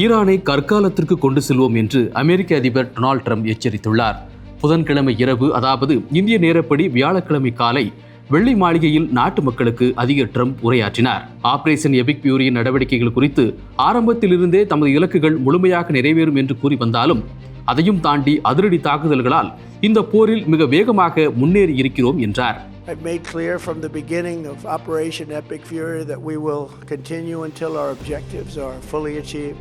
ஈரானை கற்காலத்திற்கு கொண்டு செல்வோம் என்று அமெரிக்க அதிபர் டொனால்ட் ட்ரம்ப் எச்சரித்துள்ளார். புதன்கிழமை இரவு, அதாவது இந்திய நேரப்படி வியாழக்கிழமை காலை வெள்ளை மாளிகையில் நாட்டு மக்களுக்கு அதிபர் ட்ரம்ப் உரையாற்றினார். ஆபரேஷன் எபிக் ஃபியூரியின் நடவடிக்கைகள் குறித்து ஆரம்பத்திலிருந்தே தமது இலக்குகள் முழுமையாக நிறைவேறும் என்று கூறி வந்தாலும் அதையும் தாண்டி அதிரடி தாக்குதல்களால் இந்த போரில் மிக வேகமாக முன்னேறி இருக்கிறோம் என்றார். I've made clear from the beginning of Operation Epic Fury that we will continue until our objectives are fully achieved.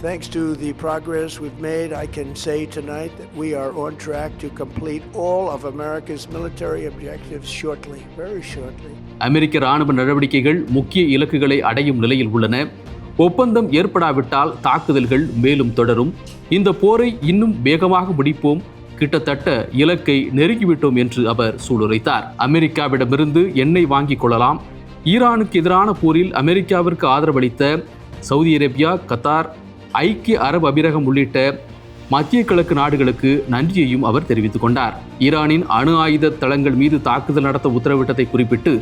Thanks to the progress we've made, I can say tonight that we are on track to complete all of America's military objectives shortly, very shortly. அமெரிக்க ராணுவ நடவடிக்கைகள் முக்கிய இலக்குகளை அடையும் நிலையில் உள்ளன. ஒப்பந்தம் ஏற்படாவிட்டால் தாக்குதல்கள் மேலும் தொடரும். இந்த போரை இன்னும் வேகமாக முடிப்போம். கிட்டத்தட்ட இலக்கை நெருங்கிவிட்டோம் என்று அவர் சூளுரைத்தார். அமெரிக்காவிடமிருந்து எண்ணெய் வாங்கிக் கொள்ளலாம். ஈரானுக்கு எதிரான போரில் அமெரிக்காவிற்கு ஆதரவளித்த சவுதி அரேபியா, கத்தார், ஐக்கிய அரபு அமீரகம் உள்ளிட்ட மத்திய கிழக்கு நாடுகளுக்கு நன்றியையும் அவர் தெரிவித்துக் கொண்டார். ஈரானின் அணு ஆயுத தளங்கள் மீது தாக்குதல் நடத்த உத்தரவிட்டதை குறிப்பிட்டு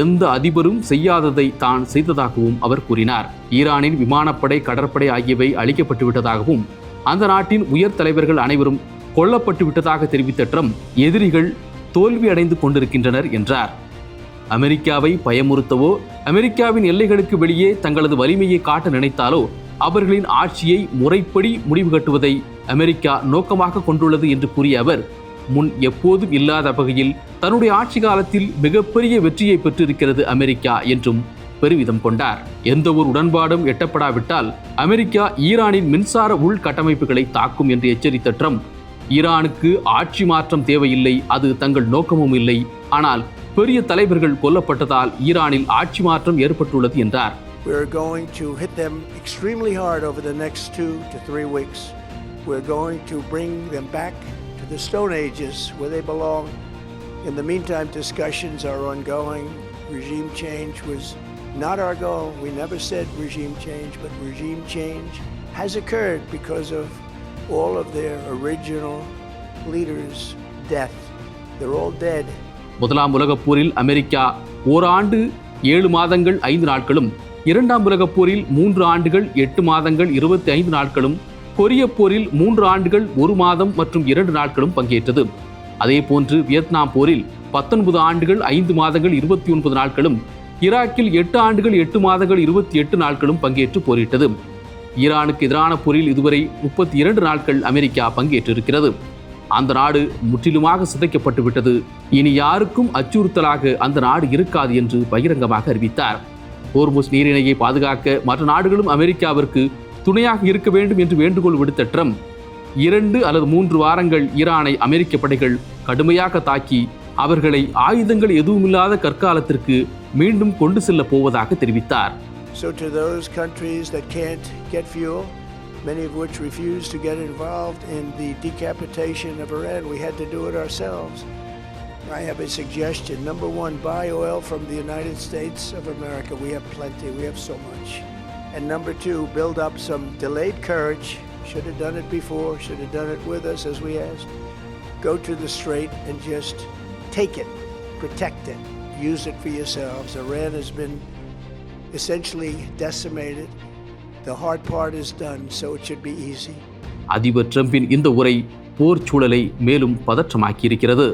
எந்த அதிபரும் செய்யாததை தான் செய்ததாகவும் அவர் கூறினார். ஈரானின் விமானப்படை, கடற்படை ஆகியவை அளிக்கப்பட்டுவிட்டதாகவும் அந்த நாட்டின் உயர் தலைவர்கள் அனைவரும் கொல்லப்பட்டு விட்டதாக தெரிவித்த ட்ரம்ப் எதிரிகள் தோல்வி அடைந்து கொண்டிருக்கின்றனர் என்றார். அமெரிக்காவை பயமுறுத்தவோ அமெரிக்காவின் எல்லைகளுக்கு வெளியே தங்களது வலிமையை காட்ட நினைத்தாலோ அவர்களின் ஆட்சியை முறைப்படி முடிவு கட்டுவதை அமெரிக்கா நோக்கமாக கொண்டுள்ளது என்று கூறிய அவர், முன் எப்போதும் இல்லாத வகையில் தன்னுடைய ஆட்சி காலத்தில் மிகப்பெரிய வெற்றியை பெற்றிருக்கிறது அமெரிக்கா என்றும் பெருமிதம் கொண்டார். எந்த ஒரு உடன்பாடும் எட்டப்படாவிட்டால் அமெரிக்கா ஈரானின் மின்சார உள்கட்டமைப்புகளை தாக்கும் என்று எச்சரித்த ட்ரம்ப், ஈரானுக்கு ஆட்சி மாற்றம் தேவையில்லை, அது தங்கள் நோக்கமும் இல்லை. ஆனால் பெரிய தலைவர்கள் கொல்லப்பட்டதால் ஈரானில் ஆட்சி மாற்றம் ஏற்பட்டுள்ளது என்றார். We're going to hit them extremely hard over the next 2 to 3 weeks. We're going to bring them back to the Stone Ages where they belong. In the meantime, discussions are ongoing. Regime change was not our goal. We never said regime change, but regime change has occurred because of all of their original leaders' death. They're all dead. முதலாம் உலகப் போரில் America ஓராண்டு 7 மாதங்கள் 5 நாட்களும், இரண்டாம் உலகப் போரில் 3 ஆண்டுகள் 8 மாதங்கள் 25 நாட்களும், கொரிய போரில் 3 ஆண்டுகள் 1 மாதம் மற்றும் 2 நாட்களும் பங்கேற்றது. அதேபோன்று வியட்நாம் போரில் 19 ஆண்டுகள் 5 மாதங்கள் 29 நாட்களும், ஈராக்கில் 8 ஆண்டுகள் 8 மாதங்கள் 28 நாட்களும் பங்கேற்று போரிட்டது. ஈரானுக்கு எதிரான போரில் இதுவரை 32 நாட்கள் அமெரிக்கா பங்கேற்றிருக்கிறது. அந்த நாடு முற்றிலுமாக சிதைக்கப்பட்டு விட்டது. இனி யாருக்கும் அச்சுறுத்தலாக அந்த நாடு இருக்காது என்று பகிரங்கமாக அறிவித்தார். ஹோர்முஸ் நீரிணையை பாதுகாக்க மற்ற நாடுகளும் அமெரிக்காவிற்கு துணையாக இருக்க வேண்டும் என்று வேண்டுகோள் விடுத்த ட்ரம்ப், 2 அல்லது 3 வாரங்கள் ஈரானை அமெரிக்க படைகள் கடுமையாக தாக்கி அவர்களை ஆயுதங்கள் எதுவுமில்லாத கற்காலத்திற்கு மீண்டும் கொண்டு செல்ல போவதாக தெரிவித்தார். So to those countries that can't get fuel, many of which refuse to get involved in the decapitation of Iran, we had to do it ourselves. I have a suggestion. Number 1, buy oil from the United States of America. We have plenty. We have so much. And number 2, build up some delayed courage. Should have done it before. Should have done it with us as we asked. Go to the strait and just take it. Protect it. Use it for yourselves. Iran has been essentially decimated. The hard part is done, so it should be easy. அதிபர் ட்ரம்பின் இந்த உரை போர் சூழலை மேலும் பதற்றமாக்கியிருக்கிறது.